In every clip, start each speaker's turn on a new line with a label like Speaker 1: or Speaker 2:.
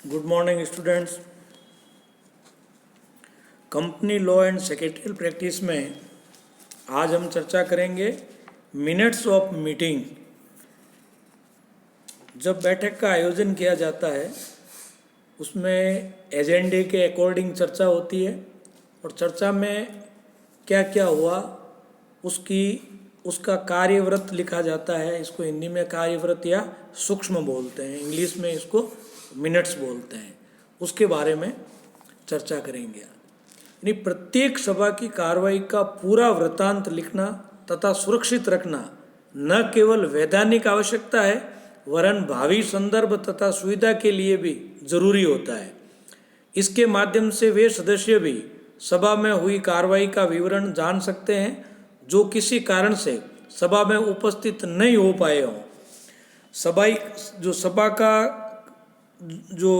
Speaker 1: Good morning students. Company law and secretarial practice में आज हम चर्चा करेंगे मिनट्स ऑफ मीटिंग। जब बैठक का आयोजन किया जाता है उसमें एजेंडे के अकॉर्डिंग चर्चा होती है और चर्चा में क्या क्या हुआ उसका कार्यव्रत लिखा जाता है। इसको हिंदी में कार्यव्रत या सूक्ष्म बोलते हैं, इंग्लिश में इसको मिनट्स बोलते हैं। उसके बारे में चर्चा करेंगे। यानी प्रत्येक सभा की कार्रवाई का पूरा वृत्तांत लिखना तथा सुरक्षित रखना न केवल वैधानिक आवश्यकता है वरन भावी संदर्भ तथा सुविधा के लिए भी जरूरी होता है। इसके माध्यम से वे सदस्य भी सभा में हुई कार्रवाई का विवरण जान सकते हैं जो किसी कारण से सभा में उपस्थित नहीं हो पाए हों। सभा का जो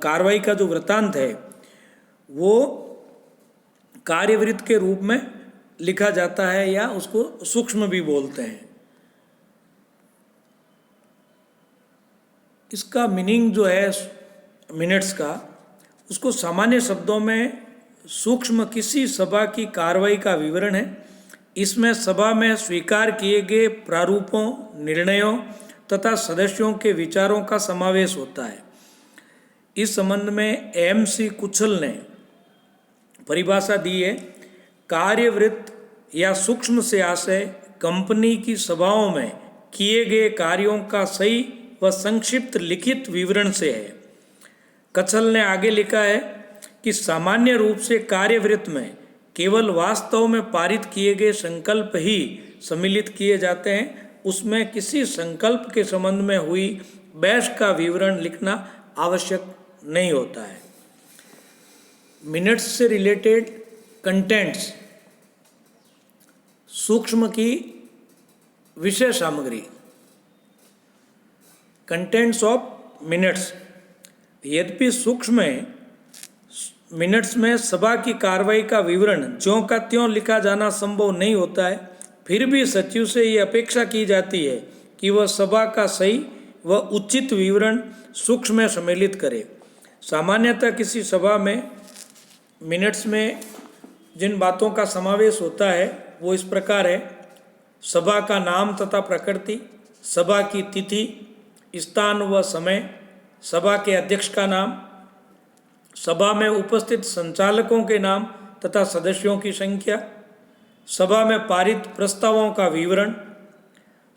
Speaker 1: कार्रवाई का जो वृत्तांत है वो कार्यवृत्त के रूप में लिखा जाता है या उसको सूक्ष्म भी बोलते हैं। इसका मीनिंग जो है मिनट्स का, उसको सामान्य शब्दों में सूक्ष्म किसी सभा की कार्रवाई का विवरण है। इसमें सभा में स्वीकार किए गए प्रारूपों, निर्णयों तथा सदस्यों के विचारों का समावेश होता है। इस संबंध में एम.सी. कुछल ने परिभाषा दी है। कार्यवृत्त या सूक्ष्म से आशय कंपनी की सभाओं में किए गए कार्यों का सही व संक्षिप्त लिखित विवरण से है। कछल ने आगे लिखा है कि सामान्य रूप से कार्यवृत्त में केवल वास्तव में पारित किए गए संकल्प ही सम्मिलित किए जाते हैं। उसमें किसी संकल्प के संबंध में हुई बहस का विवरण लिखना आवश्यक नहीं होता है। मिनट्स से रिलेटेड कंटेंट्स, सूक्ष्म की विषय सामग्री, कंटेंट्स ऑफ मिनट्स। यद्यपि सूक्ष्म मिनट्स में सभा की कार्रवाई का विवरण ज्यों का त्यों लिखा जाना संभव नहीं होता है, फिर भी सचिव से ये अपेक्षा की जाती है कि वह सभा का सही व उचित विवरण सूक्ष्म में सम्मिलित करे। सामान्यतः किसी सभा में मिनट्स में जिन बातों का समावेश होता है वो इस प्रकार है: सभा का नाम तथा प्रकृति, सभा की तिथि, स्थान व समय, सभा के अध्यक्ष का नाम, सभा में उपस्थित संचालकों के नाम तथा सदस्यों की संख्या, सभा में पारित प्रस्तावों का विवरण,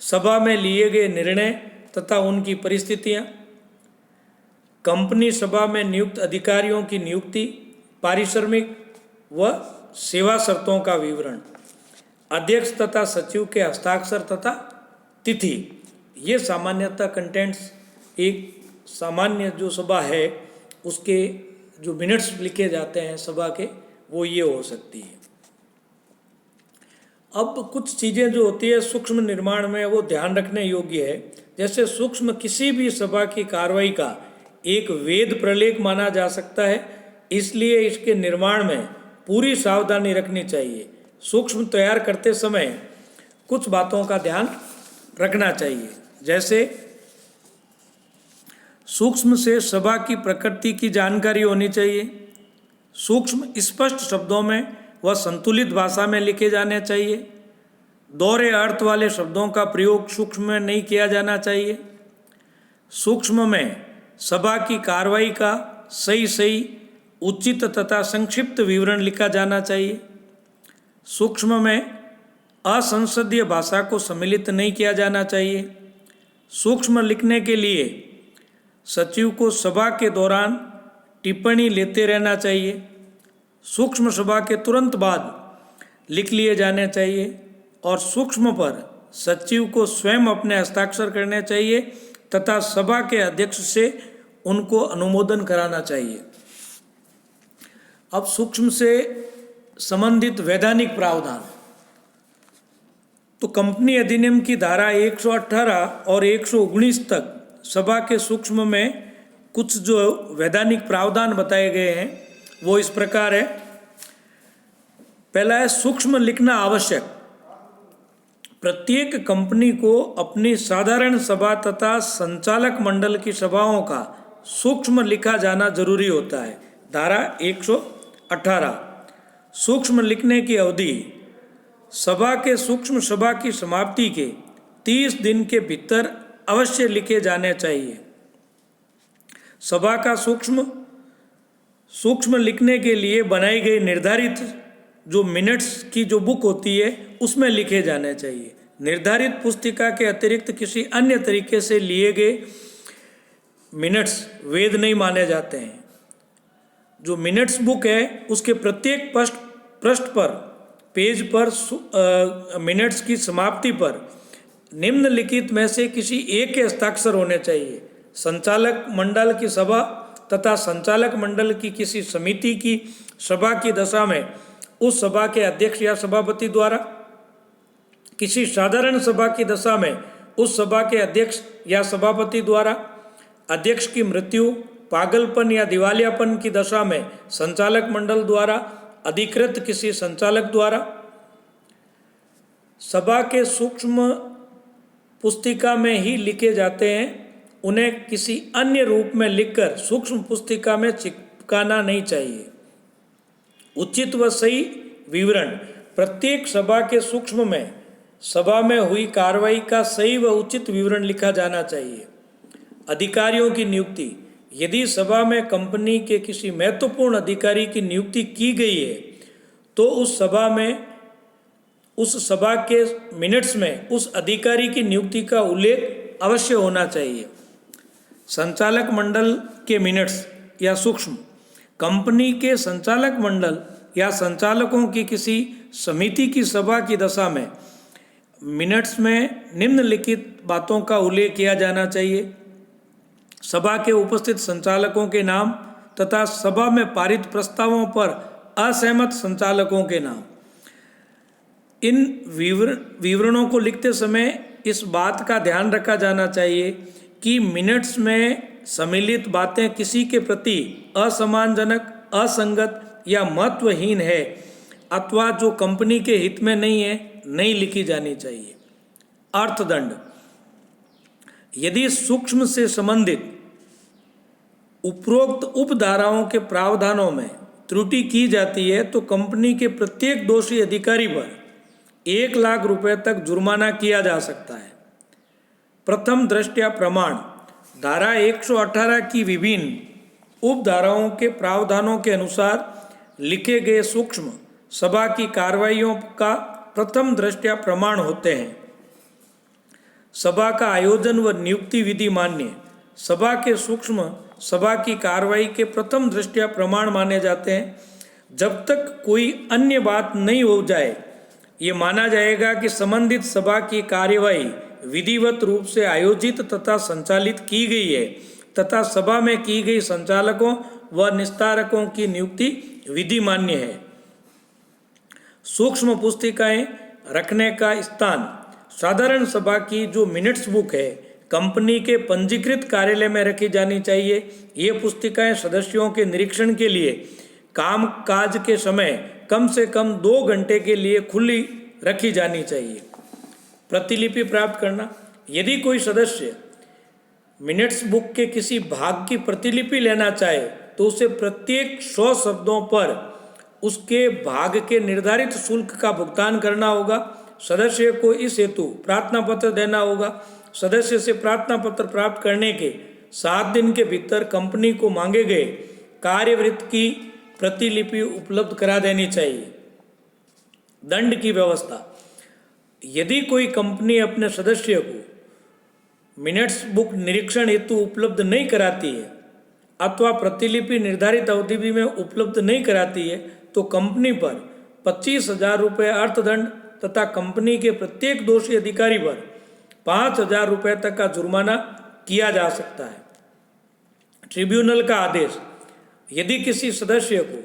Speaker 1: सभा में लिए गए निर्णय तथा उनकी परिस्थितियां, कंपनी सभा में नियुक्त अधिकारियों की नियुक्ति, पारिश्रमिक व सेवा शर्तों का विवरण, अध्यक्ष तथा सचिव के हस्ताक्षर तथा तिथि। ये सामान्यतः कंटेंट्स एक सामान्य जो सभा है उसके जो मिनट्स लिखे जाते हैं सभा के, वो ये हो सकती है। अब कुछ चीज़ें जो होती है सूक्ष्म निर्माण में वो ध्यान रखने योग्य है। जैसे सूक्ष्म किसी भी सभा की कार्रवाई का एक वेद प्रलेख माना जा सकता है, इसलिए इसके निर्माण में पूरी सावधानी रखनी चाहिए। सूक्ष्म तैयार करते समय कुछ बातों का ध्यान रखना चाहिए। जैसे सूक्ष्म से सभा की प्रकृति की जानकारी होनी चाहिए। सूक्ष्म स्पष्ट शब्दों में व संतुलित भाषा में लिखे जाने चाहिए। दोहरे अर्थ वाले शब्दों का प्रयोग सूक्ष्म में नहीं किया जाना चाहिए। सूक्ष्म में सभा की कार्रवाई का सही उचित तथा संक्षिप्त विवरण लिखा जाना चाहिए। सूक्ष्म में असंसदीय भाषा को सम्मिलित नहीं किया जाना चाहिए। सूक्ष्म लिखने के लिए सचिव को सभा के दौरान टिप्पणी लेते रहना चाहिए। सूक्ष्म सभा के तुरंत बाद लिख लिए जाने चाहिए और सूक्ष्म पर सचिव को स्वयं अपने हस्ताक्षर करने चाहिए तथा सभा के अध्यक्ष से उनको अनुमोदन कराना चाहिए। अब सूक्ष्म से संबंधित वैधानिक प्रावधान, तो कंपनी अधिनियम की धारा 118 और 119 तक सभा के सूक्ष्म में कुछ जो वैधानिक प्रावधान बताए गए हैं वो इस प्रकार है। पहला है सूक्ष्म लिखना आवश्यक। प्रत्येक कंपनी को अपनी साधारण सभा तथा संचालक मंडल की सभाओं का सूक्ष्म लिखा जाना जरूरी होता है। धारा 118, सूक्ष्म लिखने की अवधि सभा के सूक्ष्म सभा की समाप्ति के 30 दिन के भीतर अवश्य लिखे जाने चाहिए। सभा का सूक्ष्म लिखने के लिए बनाई गई निर्धारित जो मिनट्स की जो बुक होती है उसमें लिखे जाने चाहिए। निर्धारित पुस्तिका के अतिरिक्त किसी अन्य तरीके से लिए गए मिनट्स वैध नहीं माने जाते हैं। जो मिनट्स बुक है उसके प्रत्येक पृष्ठ पर, पेज पर मिनट्स की समाप्ति पर निम्नलिखित में से किसी एक के हस्ताक्षर होने चाहिए। संचालक मंडल की सभा तथा संचालक मंडल की किसी समिति की सभा की दशा में उस सभा के अध्यक्ष या सभापति द्वारा, किसी साधारण सभा की दशा में उस सभा के अध्यक्ष या सभापति द्वारा, अध्यक्ष की मृत्यु, पागलपन या दिवालियापन की दशा में संचालक मंडल द्वारा, अधिकृत किसी संचालक द्वारा। सभा के सूक्ष्म पुस्तिका में ही लिखे जाते हैं, उन्हें किसी अन्य रूप में लिखकर सूक्ष्म पुस्तिका में चिपकाना नहीं चाहिए। उचित व सही विवरण प्रत्येक सभा के सूक्ष्म में सभा में हुई कार्रवाई का सही व उचित विवरण लिखा जाना चाहिए। अधिकारियों की नियुक्ति, यदि सभा में कंपनी के किसी महत्वपूर्ण अधिकारी की नियुक्ति की गई है तो उस सभा के मिनट्स में उस अधिकारी की नियुक्ति का उल्लेख अवश्य होना चाहिए। संचालक मंडल के मिनट्स या सूक्ष्म, कंपनी के संचालक मंडल या संचालकों की किसी समिति की सभा की दशा में मिनट्स में निम्नलिखित बातों का उल्लेख किया जाना चाहिए। सभा के उपस्थित संचालकों के नाम तथा सभा में पारित प्रस्तावों पर असहमत संचालकों के नाम। इन विवरणों को लिखते समय इस बात का ध्यान रखा जाना चाहिए कि मिनट्स में सम्मिलित बातें किसी के प्रति असम्मानजनक, असंगत या महत्वहीन है अथवा जो कंपनी के हित में नहीं है, नहीं लिखी जानी चाहिए। अर्थदंड, यदि सूक्ष्म से संबंधित उपरोक्त उपधाराओं के प्रावधानों में त्रुटि की जाती है तो कंपनी के प्रत्येक दोषी अधिकारी पर 1 लाख रुपए तक जुर्माना किया जा सकता है। प्रथम दृष्टया प्रमाण, धारा 118 की विभिन्न उपधाराओं के प्रावधानों के अनुसार लिखे गए सूक्ष्म सभा की कार्रवाइयों का प्रथम दृष्टया प्रमाण होते हैं। सभा का आयोजन व नियुक्ति विधि मान्य, सभा के सूक्ष्म सभा की कार्रवाई के प्रथम दृष्टया प्रमाण माने जाते हैं। जब तक कोई अन्य बात नहीं हो जाए ये माना जाएगा कि संबंधित सभा की कार्यवाही विधिवत रूप से आयोजित तथा संचालित की गई है तथा सभा में की गई संचालकों व निस्तारकों की नियुक्ति विधि मान्य है। सूक्ष्म पुस्तिकाएं रखने का स्थान, साधारण सभा की जो मिनट्स बुक है कंपनी के पंजीकृत कार्यालय में रखी जानी चाहिए। ये पुस्तिकाएं सदस्यों के निरीक्षण के लिए काम काज के समय कम से कम 2 घंटे के लिए खुली रखी जानी चाहिए। प्रतिलिपि प्राप्त करना, यदि कोई सदस्य मिनट्स बुक के किसी भाग की प्रतिलिपि लेना चाहे तो उसे प्रत्येक 100 शब्दों पर उसके भाग के निर्धारित शुल्क का भुगतान करना होगा। सदस्य को इस हेतु प्रार्थना पत्र देना होगा। सदस्य से प्रार्थना पत्र प्राप्त करने के 7 दिन के भीतर कंपनी को मांगे गए कार्यवृत्त की प्रतिलिपि उपलब्ध करा देनी चाहिए। दंड की व्यवस्था, यदि कोई कंपनी अपने सदस्य को मिनट्स बुक निरीक्षण हेतु उपलब्ध नहीं कराती है अथवा प्रतिलिपि निर्धारित अवधि में उपलब्ध नहीं कराती है तो कंपनी पर 25,000 रुपये अर्थदंड तथा कंपनी के प्रत्येक दोषी अधिकारी पर 5,000 रुपये तक का जुर्माना किया जा सकता है। ट्रिब्यूनल का आदेश, यदि किसी सदस्य को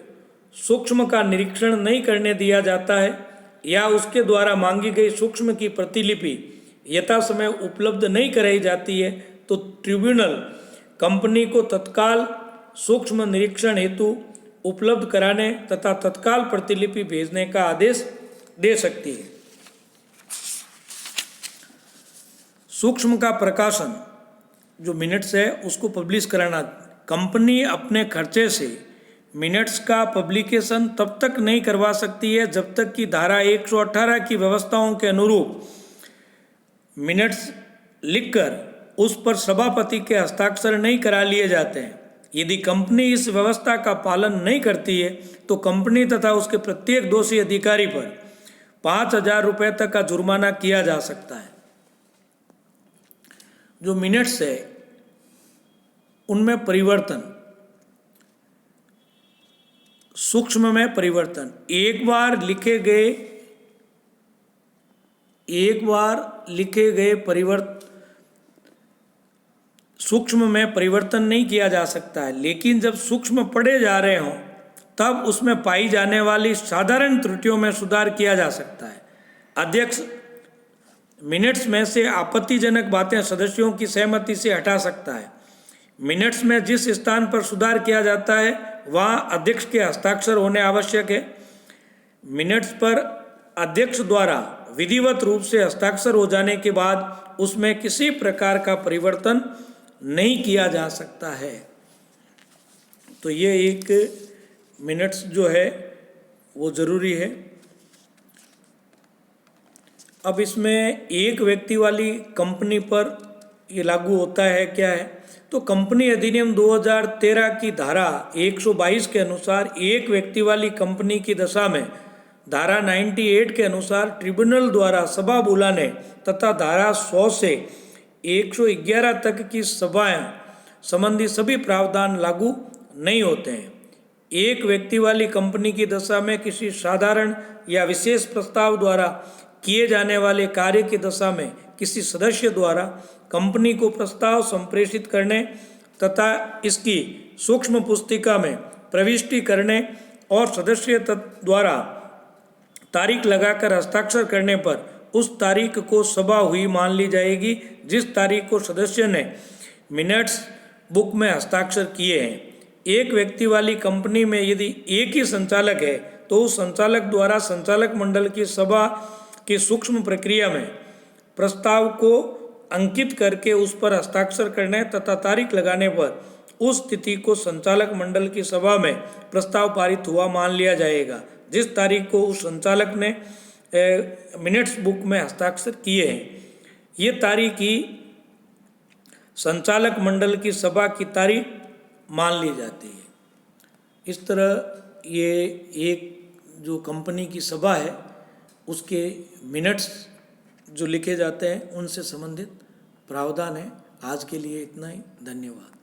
Speaker 1: सूक्ष्म का निरीक्षण नहीं करने दिया जाता है या उसके द्वारा मांगी गई सूक्ष्म की प्रतिलिपि यथा समय उपलब्ध नहीं कराई जाती है तो ट्रिब्यूनल कंपनी को तत्काल सूक्ष्म निरीक्षण हेतु उपलब्ध कराने तथा तत्काल प्रतिलिपि भेजने का आदेश दे सकती है। सूक्ष्म का प्रकाशन जो मिनट्स है उसको पब्लिश कराना कंपनी अपने खर्चे से मिनट्स का पब्लिकेशन तब तक नहीं करवा सकती है जब तक कि धारा 118 की व्यवस्थाओं के अनुरूप मिनट्स लिखकर उस पर सभापति के हस्ताक्षर नहीं करा लिए जाते हैं। यदि कंपनी इस व्यवस्था का पालन नहीं करती है तो कंपनी तथा उसके प्रत्येक दोषी अधिकारी पर 5,000 रुपये तक का जुर्माना किया जा सकता है। जो मिनट्स है उनमें परिवर्तन, सूक्ष्म में परिवर्तन, एक बार लिखे गए परिवर्तन सूक्ष्म में परिवर्तन नहीं किया जा सकता है, लेकिन जब सूक्ष्म पढ़े जा रहे हों तब उसमें पाई जाने वाली साधारण त्रुटियों में सुधार किया जा सकता है। अध्यक्ष मिनट्स में से आपत्तिजनक बातें सदस्यों की सहमति से हटा सकता है। मिनट्स में जिस स्थान पर सुधार किया जाता है वहाँ अध्यक्ष के हस्ताक्षर होने आवश्यक है। मिनट्स पर अध्यक्ष द्वारा विधिवत रूप से हस्ताक्षर हो जाने के बाद उसमें किसी प्रकार का परिवर्तन नहीं किया जा सकता है। तो ये एक मिनट्स जो है वो ज़रूरी है। अब इसमें एक व्यक्ति वाली कंपनी पर ये लागू होता है क्या है, तो कंपनी अधिनियम 2013 की धारा 122 के अनुसार एक व्यक्ति वाली कंपनी की दशा में धारा 98 के अनुसार ट्रिब्यूनल द्वारा सभा बुलाने तथा धारा 100 से 111 तक की सभाएं संबंधी सभी प्रावधान लागू नहीं होते हैं। एक व्यक्ति वाली कंपनी की दशा में किसी साधारण या विशेष प्रस्ताव द्वारा किए जाने वाले कार्य की दशा में किसी सदस्य द्वारा कंपनी को प्रस्ताव संप्रेषित करने तथा इसकी सूक्ष्म पुस्तिका में प्रविष्टि करने और सदस्य द्वारा तारीख लगाकर हस्ताक्षर करने पर उस तारीख को सभा हुई मान ली जाएगी जिस तारीख को सदस्य ने मिनट्स बुक में हस्ताक्षर किए हैं। एक व्यक्ति वाली कंपनी में यदि एक ही संचालक है तो उस संचालक द्वारा संचालक मंडल की सभा की सूक्ष्म प्रक्रिया में प्रस्ताव को अंकित करके उस पर हस्ताक्षर करने तथा तारीख लगाने पर उस तिथि को संचालक मंडल की सभा में प्रस्ताव पारित हुआ मान लिया जाएगा जिस तारीख को उस संचालक ने मिनट्स बुक में हस्ताक्षर किए हैं। ये तारीख ही संचालक मंडल की सभा की तारीख मान ली जाती है। इस तरह ये एक जो कंपनी की सभा है उसके मिनट्स जो लिखे जाते हैं उनसे संबंधित प्रावधान है। आज के लिए इतना ही, धन्यवाद।